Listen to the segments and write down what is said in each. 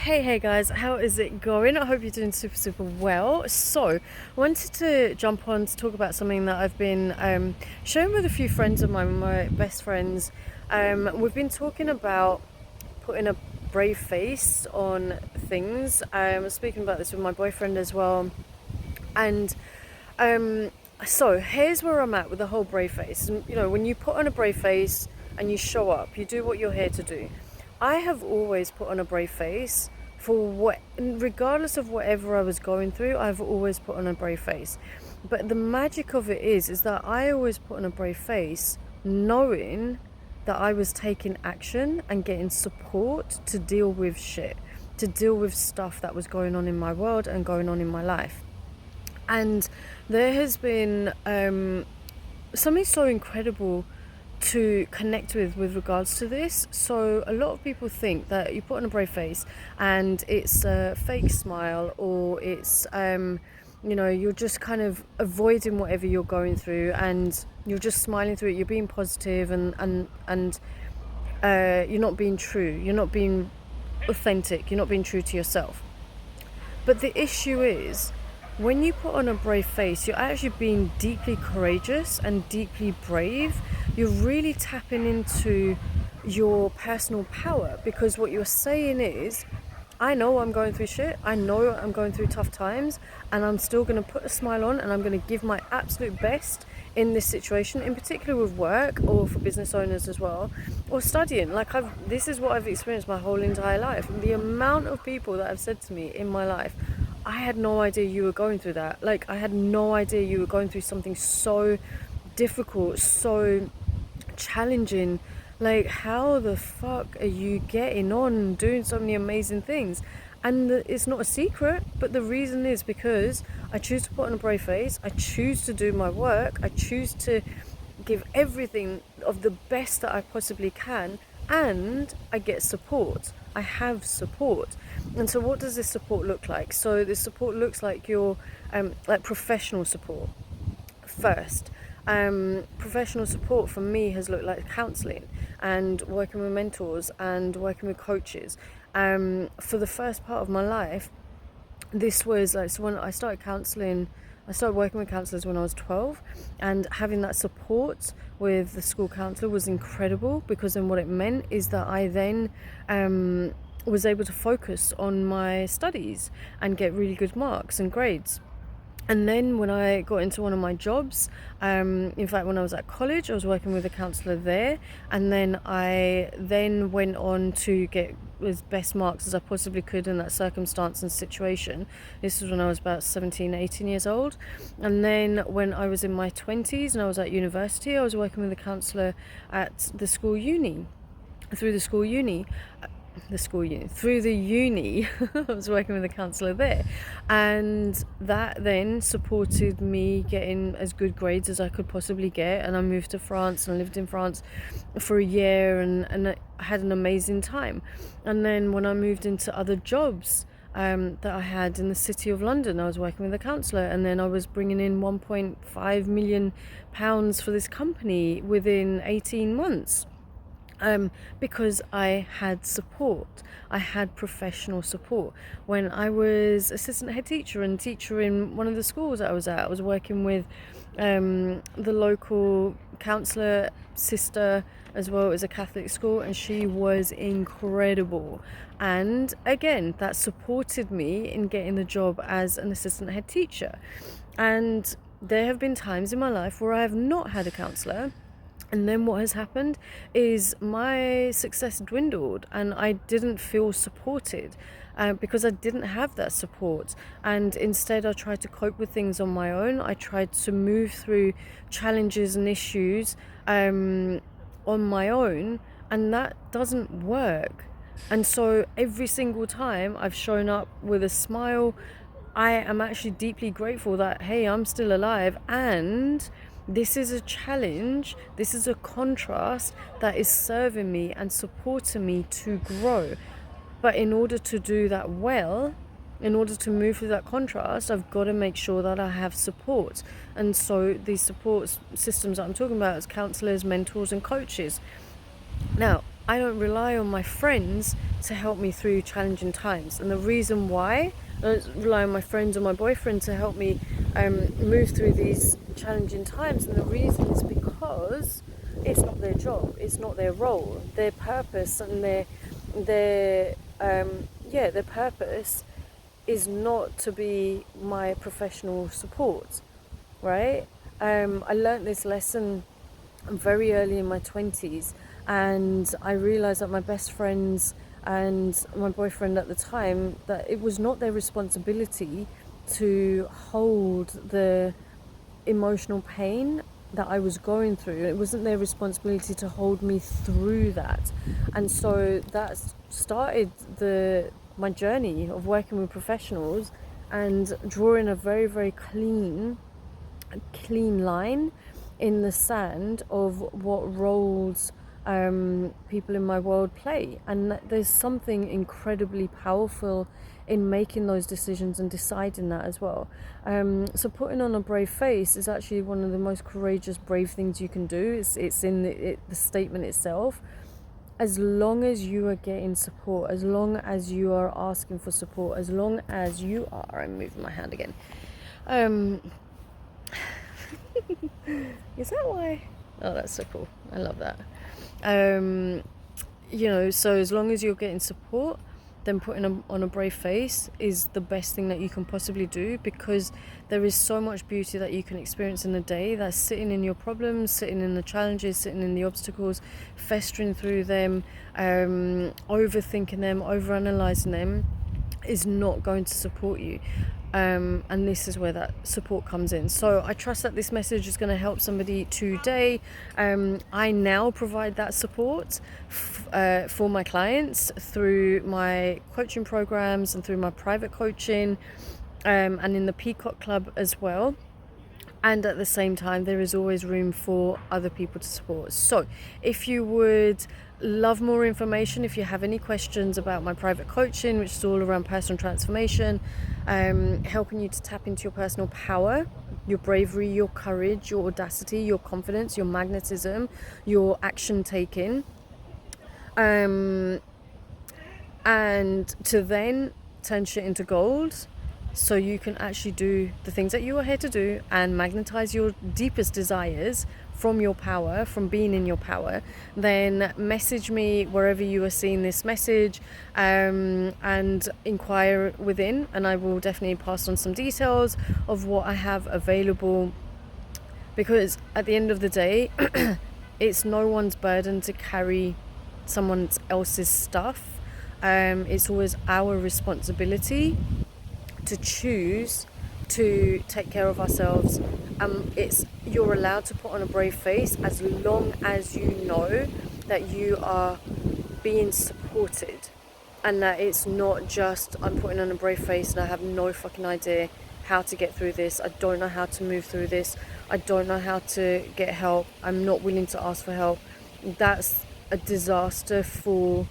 Hey guys, how is it going? I hope you're doing super well. So, I wanted to jump on to talk about something that I've been sharing with a few friends of mine, my best friends. We've been talking about putting a brave face on things. I was speaking about this with my boyfriend as well. And um, so, here's where I'm at with the whole brave face. You know, when you put on a brave face and you show up, you do what you're here to do. I have always put on a brave face for what, regardless of whatever I was going through, I've always put on a brave face. But the magic of it is that I always put on a brave face knowing that I was taking action and getting support to deal with shit, to deal with stuff that was going on in my world and going on in my life. And there has been something so incredible to connect with regards to this. So a lot of people think that you put on a brave face and it's a fake smile, or it's you're just kind of avoiding whatever you're going through and you're just smiling through it, you're being positive, and you're not being true, you're not being authentic, you're not being true to yourself. But the issue is, when you put on a brave face, you're actually being deeply courageous and deeply brave. You're really tapping into your personal power, because what you're saying is, I know I'm going through shit, I know I'm going through tough times, and I'm still going to put a smile on and I'm going to give my absolute best in this situation, in particular with work, or for business owners as well, or studying. This is what I've experienced my whole entire life. The amount of people that have said to me in my life, I had no idea you were going through that. Like, I had no idea you were going through something so difficult, so challenging. Like, how the fuck are you getting on doing so many amazing things? And it's not a secret, but the reason is because I choose to put on a brave face, I choose to do my work, I choose to give everything of the best that I possibly can, and I get support. I have support. And so what does this support look like? So this support looks like your like professional support first. Professional support for me has looked like counselling and working with mentors and working with coaches. For the first part of my life, this was like, so when I started counselling, I started working with counsellors when I was 12, and having that support with the school counsellor was incredible, because then what it meant is that I then was able to focus on my studies and get really good marks and grades. And then when I got into one of my jobs, in fact, when I was at college, I was working with a counsellor there. And then I then went on to get as best marks as I possibly could in that circumstance and situation. This was when I was about 17, 18 years old. And then when I was in my 20s and I was at university, I was working with a counsellor at the school uni. Through the uni I was working with a counsellor there, and that then supported me getting as good grades as I could possibly get. And I moved to France and lived in France for a year, and I had an amazing time. And then when I moved into other jobs that I had in the city of London, I was working with a counsellor, and then I was bringing in £1.5 million for this company within 18 months. Because I had support. I had professional support. When I was assistant head teacher and teacher in one of the schools that I was at, I was working with the local counsellor sister as well. As a Catholic school, and she was incredible. And again, that supported me in getting the job as an assistant head teacher. And there have been times in my life where I have not had a counsellor. And then what has happened is my success dwindled, and I didn't feel supported because I didn't have that support. And instead, I tried to cope with things on my own. I tried to move through challenges and issues on my own, and that doesn't work. And so every single time I've shown up with a smile, I am actually deeply grateful that, hey, I'm still alive, and this is a challenge, this is a contrast that is serving me and supporting me to grow. But in order to do that well, in order to move through that contrast, I've got to make sure that I have support. And so these support systems that I'm talking about is counsellors, mentors and coaches. Now, I don't rely on my friends to help me through challenging times. And the reason why I don't rely on my friends or my boyfriend to help me move through these challenging times, and the reason is because it's not their job, it's not their role, their purpose, and their purpose is not to be my professional support, right? I learned this lesson very early in my 20s, and I realized that my best friends and my boyfriend at the time, that it was not their responsibility to hold the emotional pain that I was going through. It wasn't their responsibility to hold me through that. And so that started my journey of working with professionals and drawing a very, very clean line in the sand of what roles people in my world play. And there's something incredibly powerful in making those decisions and deciding that as well. So putting on a brave face is actually one of the most courageous, brave things you can do. It's in the statement itself. As long as you are getting support, as long as you are asking for support, as long as you are, I'm moving my hand again. Is that why? Oh, that's so cool. I love that. So as long as you're getting support, then putting on a brave face is the best thing that you can possibly do, because there is so much beauty that you can experience in a day that's sitting in your problems, sitting in the challenges, sitting in the obstacles, festering through them, overthinking them, overanalyzing them is not going to support you. And this is where that support comes in. So I trust that this message is going to help somebody today. I now provide that support for my clients through my coaching programs and through my private coaching, and in the Peacock Club as well. And at the same time, there is always room for other people to support. So if you would love more information, if you have any questions about my private coaching, which is all around personal transformation, helping you to tap into your personal power, your bravery, your courage, your audacity, your confidence, your magnetism, your action taking, and to then turn shit into gold, so you can actually do the things that you are here to do and magnetize your deepest desires from your power, from being in your power, then message me wherever you are seeing this message, and inquire within, and I will definitely pass on some details of what I have available, because at the end of the day, it's no one's burden to carry someone else's stuff. It's always our responsibility to choose to take care of ourselves. You're allowed to put on a brave face as long as you know that you are being supported, and that it's not just I'm putting on a brave face and I have no fucking idea how to get through this, I don't know how to move through this, I don't know how to get help, I'm not willing to ask for help. That's a disaster for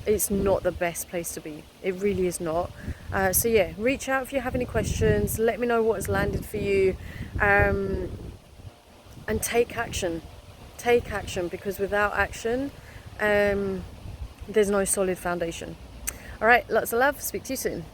it's not the best place to be. It really is not. So yeah, reach out if you have any questions. Let me know what has landed for you, and take action. Take action, because without action, there's no solid foundation. All right, lots of love. Speak to you soon.